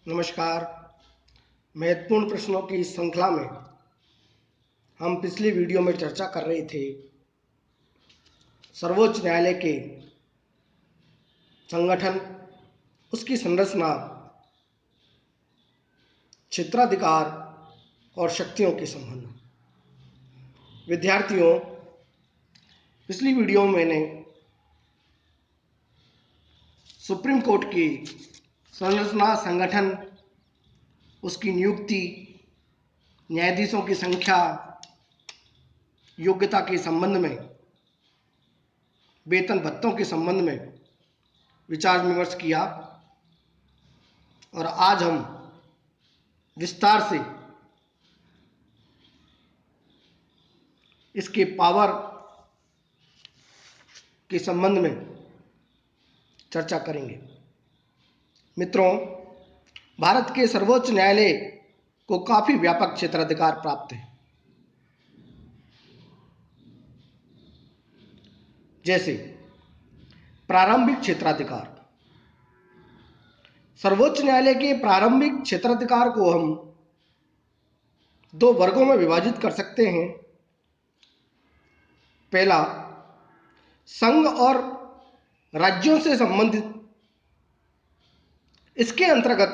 नमस्कार। महत्वपूर्ण प्रश्नों की इस श्रृंखला में हम पिछली वीडियो में चर्चा कर रहे थे सर्वोच्च न्यायालय के संगठन, उसकी संरचना, क्षेत्राधिकार और शक्तियों के संबंध। विद्यार्थियों, पिछली वीडियो में मैंने सुप्रीम कोर्ट की संरचना, संगठन, उसकी नियुक्ति, न्यायाधीशों की संख्या, योग्यता के संबंध में, वेतन भत्तों के संबंध में विचार विमर्श किया और आज हम विस्तार से इसके पावर के संबंध में चर्चा करेंगे। मित्रों, भारत के सर्वोच्च न्यायालय को काफी व्यापक क्षेत्राधिकार प्राप्त है। जैसे प्रारंभिक क्षेत्राधिकार। सर्वोच्च न्यायालय के प्रारंभिक क्षेत्राधिकार को हम दो वर्गों में विभाजित कर सकते हैं। पहला, संघ और राज्यों से संबंधित। इसके अंतर्गत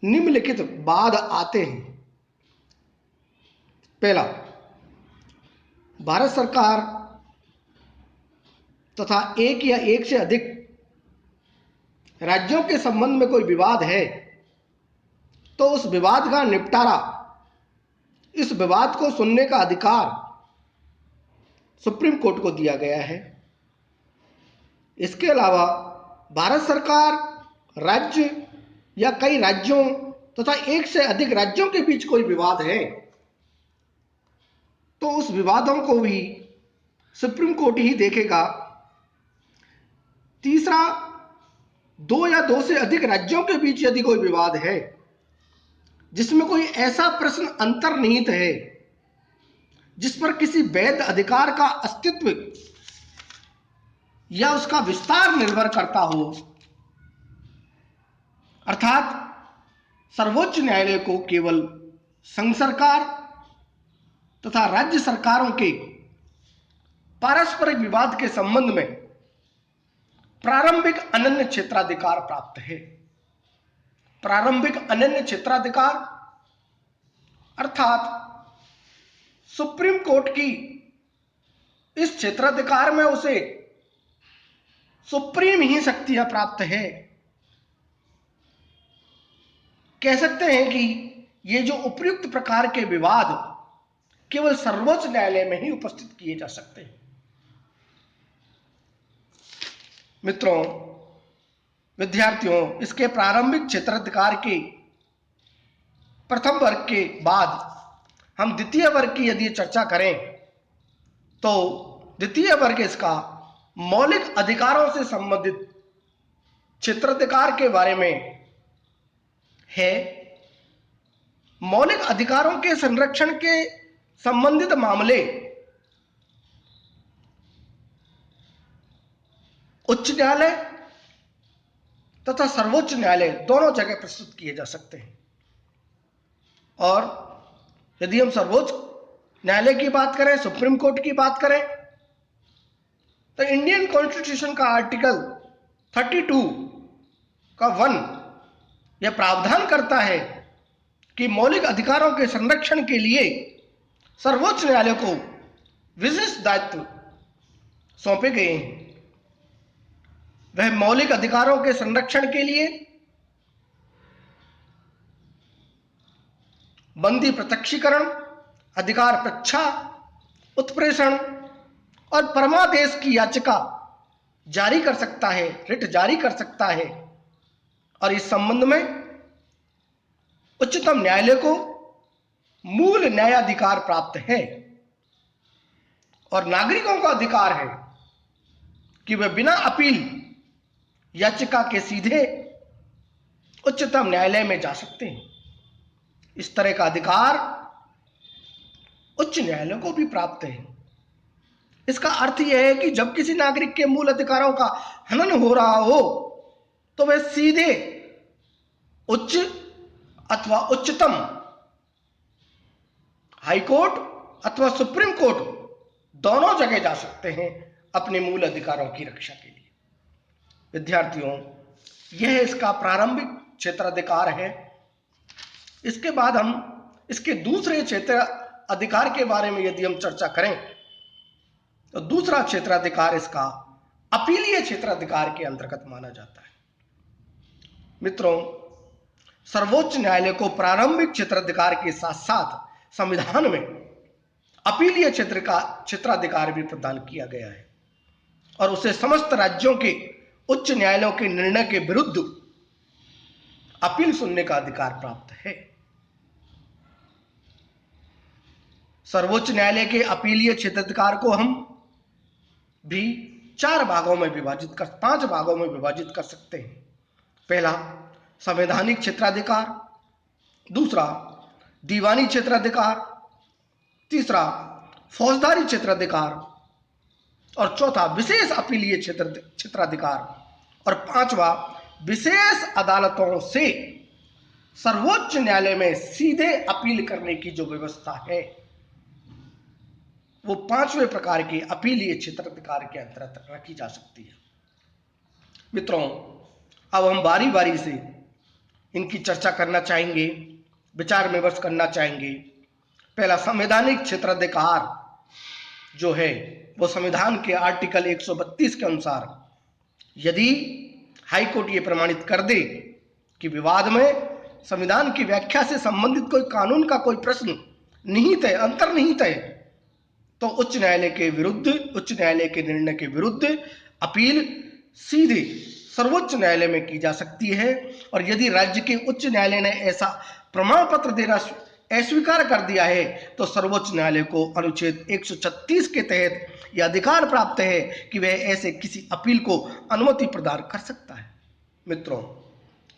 निम्नलिखित वाद आते हैं। पहला, भारत सरकार तथा एक या एक से अधिक राज्यों के संबंध में कोई विवाद है तो उस विवाद का निपटारा, इस विवाद को सुनने का अधिकार सुप्रीम कोर्ट को दिया गया है। इसके अलावा भारत सरकार, राज्य या कई राज्यों तथा एक से अधिक राज्यों के बीच कोई विवाद है तो उस विवादों को भी सुप्रीम कोर्ट ही देखेगा। तीसरा, दो या दो से अधिक राज्यों के बीच यदि कोई विवाद है जिसमें कोई ऐसा प्रश्न अंतर्निहित है जिस पर किसी वैध अधिकार का अस्तित्व या उसका विस्तार निर्भर करता हो, अर्थात सर्वोच्च न्यायालय को केवल संघ सरकार तथा राज्य सरकारों के पारस्परिक विवाद के संबंध में प्रारंभिक अनन्य क्षेत्राधिकार प्राप्त है। प्रारंभिक अनन्य क्षेत्राधिकार अर्थात सुप्रीम कोर्ट की इस क्षेत्राधिकार में उसे सुप्रीम ही शक्तियां प्राप्त है। कह सकते हैं कि ये जो उपयुक्त प्रकार के विवाद केवल सर्वोच्च न्यायालय में ही उपस्थित किए जा सकते हैं। मित्रों, विद्यार्थियों, इसके प्रारंभिक क्षेत्राधिकार के प्रथम वर्ग के बाद हम द्वितीय वर्ग की यदि चर्चा करें तो द्वितीय वर्ग इसका मौलिक अधिकारों से संबंधित क्षेत्राधिकार के बारे में है। मौलिक अधिकारों के संरक्षण के संबंधित मामले उच्च न्यायालय तथा सर्वोच्च न्यायालय दोनों जगह प्रस्तुत किए जा सकते हैं। और यदि हम सर्वोच्च न्यायालय की बात करें, सुप्रीम कोर्ट की बात करें, तो इंडियन कॉन्स्टिट्यूशन का आर्टिकल 32 का 1 यह प्रावधान करता है कि मौलिक अधिकारों के संरक्षण के लिए सर्वोच्च न्यायालय को विशेष दायित्व सौंपे गए हैं। वह मौलिक अधिकारों के संरक्षण के लिए बंदी प्रत्यक्षीकरण, अधिकार प्रच्छा, उत्प्रेषण और परमादेश की याचिका जारी कर सकता है, रिट जारी कर सकता है। और इस संबंध में उच्चतम न्यायालय को मूल न्यायाधिकार प्राप्त है और नागरिकों का अधिकार है कि वे बिना अपील याचिका के सीधे उच्चतम न्यायालय में जा सकते हैं। इस तरह का अधिकार उच्च न्यायालय को भी प्राप्त है। इसका अर्थ यह है कि जब किसी नागरिक के मूल अधिकारों का हनन हो रहा हो तो वह सीधे उच्च अथवा उच्चतम, हाई कोर्ट अथवा सुप्रीम कोर्ट, दोनों जगह जा सकते हैं अपने मूल अधिकारों की रक्षा के लिए। विद्यार्थियों, यह इसका प्रारंभिक क्षेत्राधिकार है। इसके बाद हम इसके दूसरे क्षेत्र अधिकार के बारे में यदि हम चर्चा करें तो दूसरा क्षेत्राधिकार इसका अपीलीय क्षेत्राधिकार के अंतर्गत माना जाता है। मित्रों, सर्वोच्च न्यायालय को प्रारंभिक क्षेत्राधिकार के साथ साथ संविधान में अपीलीय क्षेत्राधिकार भी प्रदान किया गया है और उसे समस्त राज्यों के उच्च न्यायालयों के निर्णय के विरुद्ध अपील सुनने का अधिकार प्राप्त है। सर्वोच्च न्यायालय के अपीलीय क्षेत्राधिकार को हम भी 5 भागों में विभाजित कर सकते हैं। पहला, संवैधानिक क्षेत्राधिकार, दूसरा दीवानी क्षेत्राधिकार, तीसरा फौजदारी क्षेत्राधिकार और चौथा विशेष अपीलीय क्षेत्राधिकार और पांचवा विशेष अदालतों से सर्वोच्च न्यायालय में सीधे अपील करने की जो व्यवस्था है वो 5वें प्रकार के अपीलीय क्षेत्राधिकार के अंतर्गत रखी जा सकती है। मित्रों, अब हम बारी बारी से इनकी चर्चा करना चाहेंगे, विचार विमर्श करना चाहेंगे। पहला, संवैधानिक क्षेत्राधिकार जो है वो संविधान के आर्टिकल 132 के अनुसार यदि हाई कोर्ट ये प्रमाणित कर दे कि विवाद में संविधान की व्याख्या से संबंधित कोई कानून का कोई प्रश्न निहित है, अंतर्निहित है, तो उच्च न्यायालय के निर्णय के विरुद्ध अपील सीधे सर्वोच्च न्यायालय में की जा सकती है। और यदि राज्य के उच्च न्यायालय ने ऐसा प्रमाण पत्र देना अस्वीकार कर दिया है तो सर्वोच्च न्यायालय को अनुच्छेद 136 के तहत यह अधिकार प्राप्त है कि वह ऐसे किसी अपील को अनुमति प्रदान कर सकता है। मित्रों,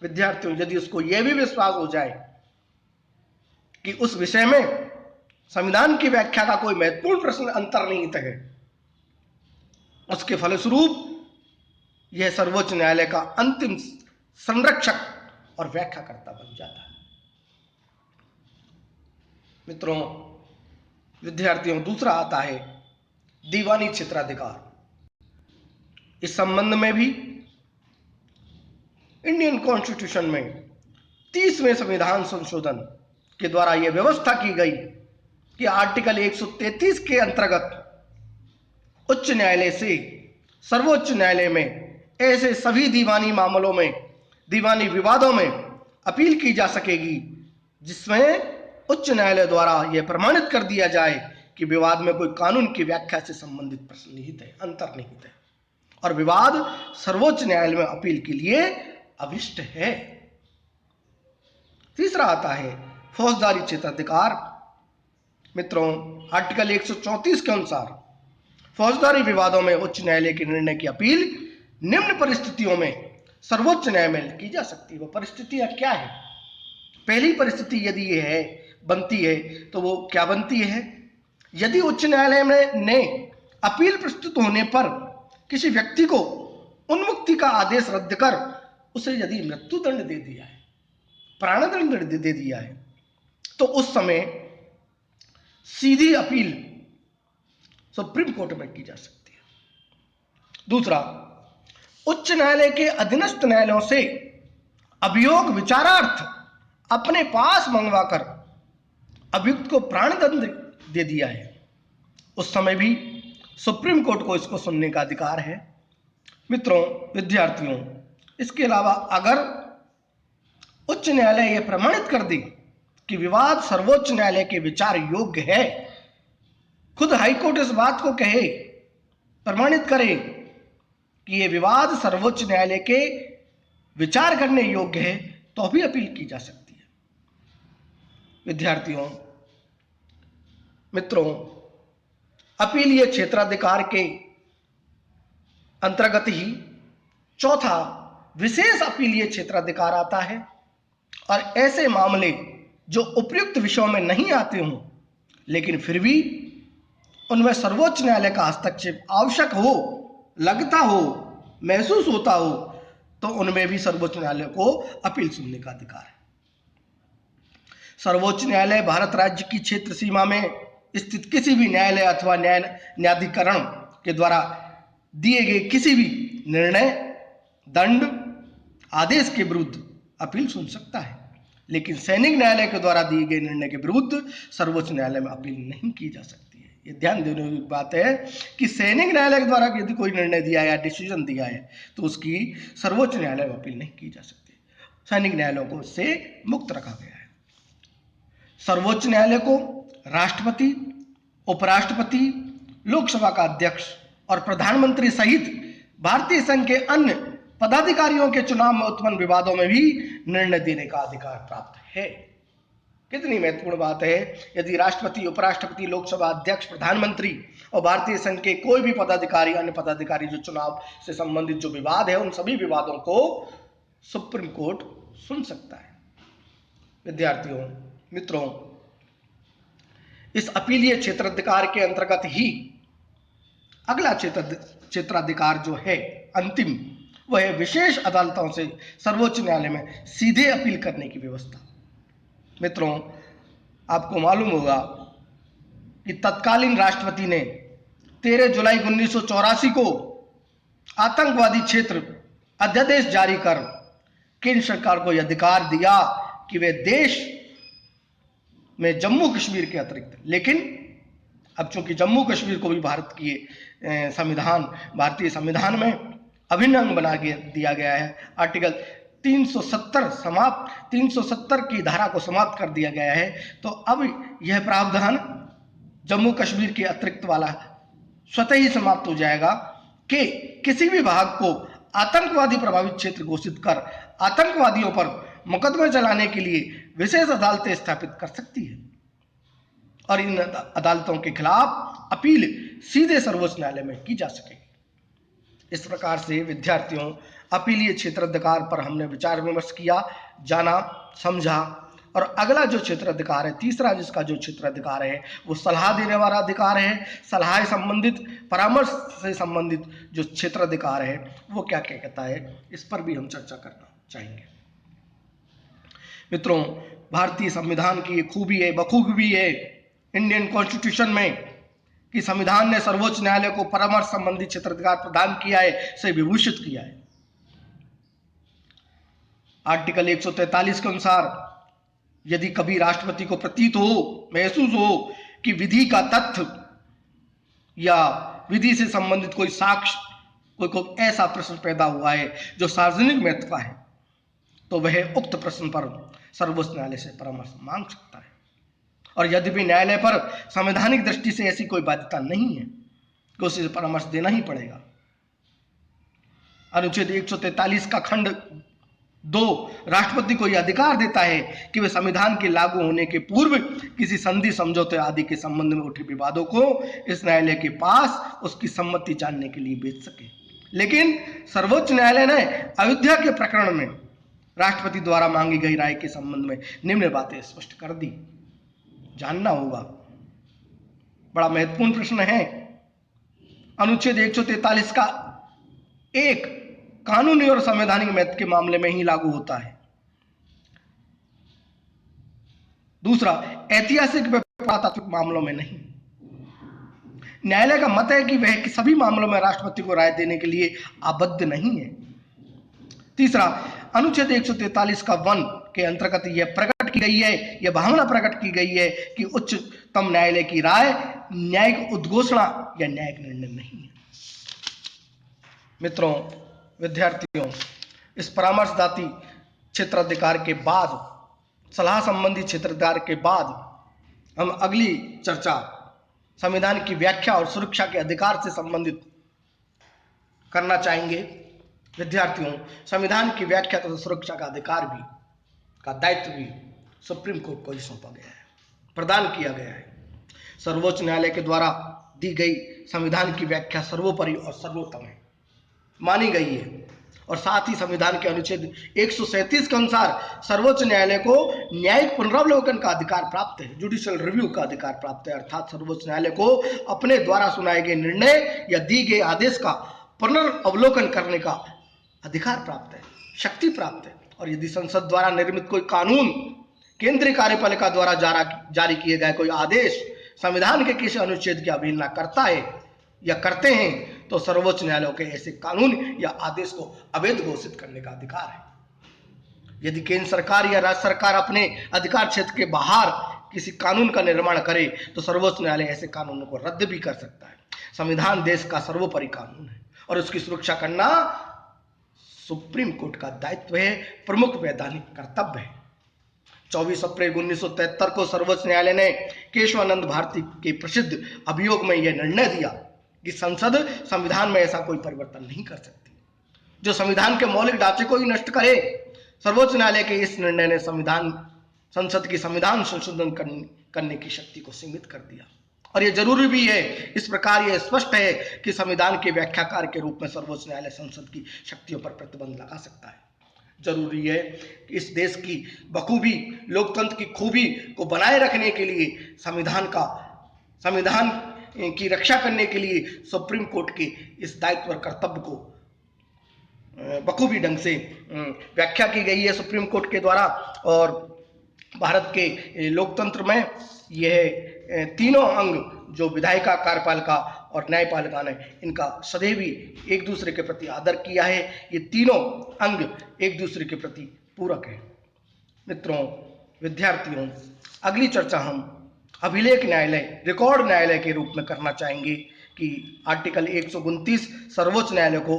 विद्यार्थियों, यदि उसको यह भी विश्वास हो जाए कि उस विषय में संविधान की व्याख्या का कोई महत्वपूर्ण प्रश्न अंतर्निहित है, उसके फलस्वरूप यह सर्वोच्च न्यायालय का अंतिम संरक्षक और व्याख्याकर्ता बन जाता है। मित्रों, विद्यार्थियों, दूसरा आता है दीवानी क्षेत्राधिकार। इस संबंध में भी इंडियन कॉन्स्टिट्यूशन में 30वें संविधान संशोधन के द्वारा यह व्यवस्था की गई कि आर्टिकल 133 के अंतर्गत उच्च न्यायालय से सर्वोच्च न्यायालय में ऐसे सभी दीवानी मामलों में, दीवानी विवादों में अपील की जा सकेगी जिसमें उच्च न्यायालय द्वारा यह प्रमाणित कर दिया जाए कि विवाद में कोई कानून की व्याख्या से संबंधित प्रश्न निहित है, अंतर्निहित है और विवाद सर्वोच्च न्यायालय में अपील के लिए अभिष्ट है। तीसरा आता है फौजदारी क्षेत्राधिकार। मित्रों, आर्टिकल 134 के अनुसार फौजदारी विवादों में उच्च न्यायालय के निर्णय की अपील निम्न परिस्थितियों में सर्वोच्च न्यायालय में की जा सकती है। वो परिस्थितियां क्या है? पहली परिस्थिति यदि ये है बनती है तो वो क्या बनती है? यदि उच्च न्यायालय ने अपील प्रस्तुत होने पर किसी व्यक्ति को उन्मुक्ति का आदेश रद्द कर उसे यदि मृत्युदंड दे दिया है, प्राणदंड दे दिया है, तो उस समय सीधी अपील सुप्रीम कोर्ट में की जा सकती है। दूसरा, उच्च न्यायालय के अधीनस्थ न्यायालयों से अभियोग विचारार्थ अपने पास मंगवाकर अभियुक्त को प्राणदंड दे दिया है, उस समय भी सुप्रीम कोर्ट को इसको सुनने का अधिकार है। मित्रों, विद्यार्थियों, इसके अलावा अगर उच्च न्यायालय यह प्रमाणित कर दे कि विवाद सर्वोच्च न्यायालय के विचार योग्य है, खुद हाईकोर्ट इस बात को कहे, प्रमाणित करे कि यह विवाद सर्वोच्च न्यायालय के विचार करने योग्य है, तो भी अपील की जा सकती है। विद्यार्थियों, मित्रों, अपीलीय क्षेत्राधिकार के अंतर्गत ही चौथा विशेष अपीलीय क्षेत्राधिकार आता है और ऐसे मामले जो उपयुक्त विषयों में नहीं आते हों लेकिन फिर भी उनमें सर्वोच्च न्यायालय का हस्तक्षेप आवश्यक हो, लगता हो, महसूस होता हो, तो उनमें भी सर्वोच्च न्यायालय को अपील सुनने का अधिकार है। सर्वोच्च न्यायालय भारत राज्य की क्षेत्र सीमा में स्थित किसी भी न्यायालय अथवा न्यायाधिकरण के द्वारा दिए गए किसी भी निर्णय, दंड, आदेश के विरुद्ध अपील सुन सकता है, लेकिन सैनिक न्यायालय के द्वारा दिए गए निर्णय के विरुद्ध सर्वोच्च न्यायालय में अपील नहीं की जा सकती है। ये ध्यान देने की बात है कि सैनिक न्यायालय के द्वारा यदि कोई निर्णय दिया या डिसीजन दिया है तो उसकी सर्वोच्च न्यायालय में अपील नहीं की जा सकती। सैनिक न्यायालयों को उससे मुक्त रखा गया है। सर्वोच्च न्यायालय को राष्ट्रपति, उपराष्ट्रपति, लोकसभा का अध्यक्ष और प्रधानमंत्री सहित भारतीय संघ के अन्य पदाधिकारियों के चुनाव में उत्पन्न विवादों में भी निर्णय देने का अधिकार प्राप्त है। कितनी महत्वपूर्ण बात है। यदि राष्ट्रपति, उपराष्ट्रपति, लोकसभा अध्यक्ष, प्रधानमंत्री और भारतीय संघ के कोई भी पदाधिकारी, अन्य पदाधिकारी जो चुनाव से संबंधित जो विवाद है, उन सभी विवादों को सुप्रीम कोर्ट सुन सकता है। विद्यार्थियों, मित्रों, इस अपीलीय क्षेत्राधिकार के अंतर्गत ही अगला क्षेत्राधिकार जो है अंतिम, वह है विशेष अदालतों से सर्वोच्च न्यायालय में सीधे अपील करने की व्यवस्था। मित्रों, आपको मालूम होगा कि तत्कालीन राष्ट्रपति ने 13 जुलाई 1984 को आतंकवादी क्षेत्र अध्यादेश जारी कर केंद्र सरकार को यह अधिकार दिया कि वे देश में जम्मू कश्मीर के अतिरिक्त, लेकिन अब चूंकि जम्मू कश्मीर को भी भारत की भारतीय संविधान में अभिन्न अंग बना दिया गया है, आर्टिकल 370 की धारा को समाप्त कर दिया गया है, तो अब यह प्रावधान जम्मू कश्मीर के अतिरिक्त वाला स्वतः ही समाप्त हो जाएगा कि किसी भी भाग को आतंकवादी प्रभावित क्षेत्र घोषित कर आतंकवादियों पर मुकदमे चलाने के लिए विशेष अदालतें स्थापित कर सकती है और इन अदालतों के खिलाफ अपील सीधे सर्वोच्च न्यायालय में की जा सकेगी। इस प्रकार से विद्यार्थियों, अपीलीय क्षेत्राधिकार पर हमने विचार विमर्श किया, जाना, समझा। और अगला जो क्षेत्राधिकार है, तीसरा जिसका जो क्षेत्राधिकार है, वो सलाह देने वाला अधिकार है। सलाह से संबंधित, परामर्श से संबंधित जो क्षेत्राधिकार है वो क्या क्या कहता है, इस पर भी हम चर्चा करना चाहेंगे। मित्रों, भारतीय संविधान की एक खूबी है, बखूबी है इंडियन कॉन्स्टिट्यूशन में कि संविधान ने सर्वोच्च न्यायालय को परामर्श संबंधी क्षेत्राधिकार प्रदान किया है, से विभूषित किया है। आर्टिकल 143 के अनुसार यदि कभी राष्ट्रपति को प्रतीत हो, महसूस हो कि विधि का तथ्य या विधि से संबंधित कोई साक्ष्य, कोई ऐसा प्रश्न पैदा हुआ है जो सार्वजनिक महत्व का है, तो वह उक्त प्रश्न पर सर्वोच्च न्यायालय से परामर्श मांग सकता है। और यद्यपि न्यायालय पर संवैधानिक दृष्टि से ऐसी कोई बाध्यता नहीं है कि उसे परामर्श देना ही पड़ेगा। अनुच्छेद 143 का खंड 2 राष्ट्रपति को यह अधिकार देता है कि वे संविधान के लागू होने के पूर्व किसी संधि, समझौते आदि के संबंध में उठे विवादों को इस न्यायालय के पास उसकी सम्मति जानने के लिए भेज सके। लेकिन सर्वोच्च न्यायालय ने अयोध्या के प्रकरण में राष्ट्रपति द्वारा मांगी गई राय के संबंध में निम्न बातें स्पष्ट कर दी। जानना होगा, बड़ा महत्वपूर्ण प्रश्न है। अनुच्छेद 143 का 1 कानूनी और संवैधानिक महत्व के मामले में ही लागू होता है। दूसरा, ऐतिहासिक व पुरातात्विक मामलों में नहीं। न्यायालय का मत है कि वह सभी मामलों में राष्ट्रपति को राय देने के लिए आबद्ध नहीं है। तीसरा, अनुच्छेद 143 का 1 के अंतर्गत यह प्रकट की गई है, यह भावना प्रकट की गई है कि उच्चतम न्यायालय की राय न्यायिक उद्घोषणा या न्यायिक निर्णय नहीं है। मित्रों, विद्यार्थियों, इस परामर्शदाती क्षेत्राधिकार के बाद, सलाह संबंधी क्षेत्राधिकार के बाद, हम अगली चर्चा संविधान की व्याख्या और सुरक्षा के अधिकार से संबंधित करना चाहेंगे। विद्यार्थियों, संविधान की व्याख्या तथा सुरक्षा का अधिकार भी, का दायित्व भी सुप्रीम कोर्ट को ही सौंपा गया है, प्रदान किया गया है। सर्वोच्च न्यायालय के द्वारा दी गई संविधान की व्याख्या सर्वोपरि और सर्वोत्तम है, मानी गई है। और साथ ही संविधान के अनुच्छेद 137 के अनुसार सर्वोच्च न्यायालय को न्यायिक पुनरावलोकन का अधिकार प्राप्त है, जुडिशियल रिव्यू का अधिकार प्राप्त है। अर्थात सर्वोच्च न्यायालय को अपने द्वारा सुनाए गए निर्णय या दिए गए आदेश का पुनर्अवलोकन करने का अधिकार प्राप्त है। शक्ति प्राप्त है। और यदि संसद द्वारा निर्मित कोई कानून, केंद्रीय कार्यपालिका द्वारा जारी किए गए कोई आदेश संविधान के किसी अनुच्छेद की अवहेलना करता है या करते हैं तो सर्वोच्च न्यायालय के ऐसे कानून या आदेश को अवैध घोषित करने का अधिकार है। यदि केंद्र सरकार या राज्य सरकार अपने अधिकार क्षेत्र के बाहर किसी कानून का निर्माण करे तो सर्वोच्च न्यायालय ऐसे कानूनों को रद्द भी कर सकता है। संविधान देश का सर्वोपरि कानून है और उसकी सुरक्षा करना सुप्रीम कोर्ट का दायित्व है, प्रमुख वैधानिक कर्तव्य है। 24 अप्रैल 1973 को सर्वोच्च न्यायालय ने केशवानंद भारती के प्रसिद्ध अभियोग में यह निर्णय दिया कि संसद संविधान में ऐसा कोई परिवर्तन नहीं कर सकती जो संविधान के मौलिक ढांचे को ही नष्ट करे। सर्वोच्च न्यायालय के इस निर्णय ने संसद की संविधान संशोधन करने की शक्ति को सीमित कर दिया और यह जरूरी भी है। इस प्रकार यह स्पष्ट है कि संविधान के व्याख्याकार के रूप में सर्वोच्च न्यायालय संसद की शक्तियों पर प्रतिबंध लगा सकता है। जरूरी है कि इस देश की बखूबी, लोकतंत्र की खूबी को बनाए रखने के लिए संविधान की रक्षा करने के लिए सुप्रीम कोर्ट के इस दायित्व और कर्तव्य को बखूबी ढंग से व्याख्या की गई है सुप्रीम कोर्ट के द्वारा। और भारत के लोकतंत्र में यह तीनों अंग जो विधायिका, कार्यपालिका और न्यायपालिका ने इनका सदैव ही एक दूसरे के प्रति आदर किया है। ये तीनों अंग एक दूसरे के प्रति पूरक हैं। मित्रों, विद्यार्थियों, अगली चर्चा हम अभिलेख न्यायालय, रिकॉर्ड न्यायालय के रूप में करना चाहेंगे कि आर्टिकल 129 सर्वोच्च न्यायालय को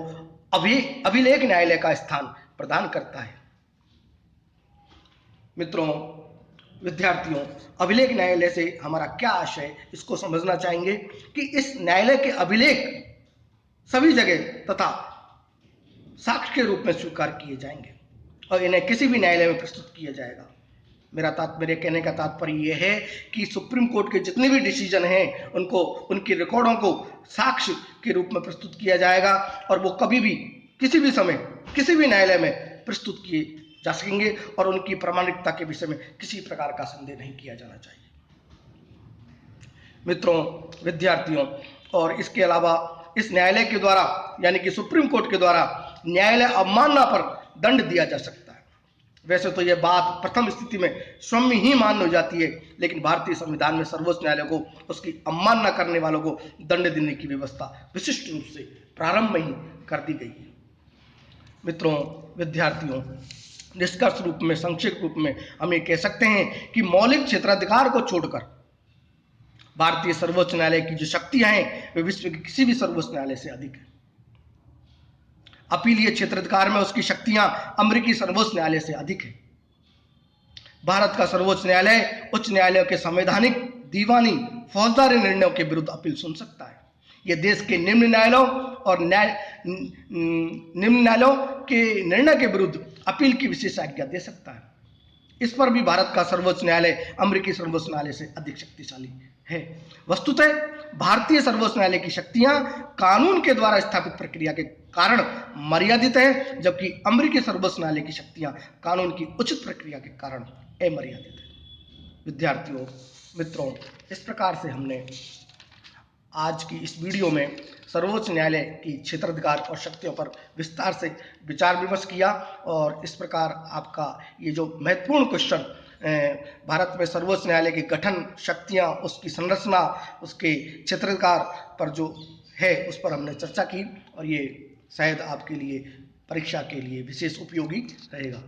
अभिलेख न्यायालय का स्थान प्रदान करता है। मित्रों, विद्यार्थियों, अभिलेख न्यायालय से हमारा क्या आशय है इसको समझना चाहेंगे कि इस न्यायालय के अभिलेख सभी जगह तथा साक्ष्य के रूप में स्वीकार किए जाएंगे और इन्हें किसी भी न्यायालय में प्रस्तुत किया जाएगा। मेरे कहने का तात्पर्य यह है कि सुप्रीम कोर्ट के जितने भी डिसीजन हैं उनको, उनके रिकॉर्डों को साक्ष्य के रूप में प्रस्तुत किया जाएगा और वो कभी भी, किसी भी समय, किसी भी न्यायालय में प्रस्तुत किए जा सकेंगे और उनकी प्रामाणिकता के विषय में किसी प्रकार का संदेह नहीं किया जाना चाहिए। मित्रों, विद्यार्थियों, और इसके अलावा इस न्यायालय के द्वारा यानी कि सुप्रीम कोर्ट के द्वारा न्यायालय अवमानना पर दंड दिया जा सकता है। वैसे तो यह बात प्रथम स्थिति में स्वयं ही मान्य हो जाती है, लेकिन भारतीय संविधान में सर्वोच्च न्यायालय को उसकी अवमानना करने वालों को दंड देने की व्यवस्था विशिष्ट रूप से प्रारंभ में ही कर दी गई है। मित्रों, विद्यार्थियों, निष्कर्ष रूप में, संक्षिप्त रूप में हम ये कह सकते हैं कि मौलिक क्षेत्राधिकार को छोड़कर भारतीय सर्वोच्च न्यायालय की जो शक्तियां हैं वे विश्व के किसी भी सर्वोच्च न्यायालय से अधिक है। अपीलीय क्षेत्राधिकार में उसकी शक्तियां अमेरिकी सर्वोच्च न्यायालय से अधिक है। भारत का सर्वोच्च न्यायालय उच्च न्यायालयों के संवैधानिक, दीवानी, फौजदारी निर्णयों के विरुद्ध अपील सुन सकता है। यह देश के निम्न न्यायालयों के निर्णय के विरुद्ध अपील की विशेष आज्ञा दे सकता है। इस पर भी भारत का सर्वोच्च न्यायालय अमेरिकी सर्वोच्च न्यायालय से अधिक शक्तिशाली है। वस्तुतः भारतीय सर्वोच्च न्यायालय की शक्तियां कानून के द्वारा स्थापित प्रक्रिया के कारण मर्यादित है, जबकि अमेरिकी सर्वोच्च न्यायालय की शक्तियां कानून की उचित प्रक्रिया के कारण अमर्यादित है। विद्यार्थियों, मित्रों, इस प्रकार से हमने आज की इस वीडियो में सर्वोच्च न्यायालय की क्षेत्राधिकार और शक्तियों पर विस्तार से विचार विमर्श किया और इस प्रकार आपका ये जो महत्वपूर्ण क्वेश्चन भारत में सर्वोच्च न्यायालय के गठन, शक्तियां, उसकी संरचना, उसके क्षेत्राधिकार पर जो है उस पर हमने चर्चा की और ये शायद आपके लिए, परीक्षा के लिए विशेष उपयोगी रहेगा।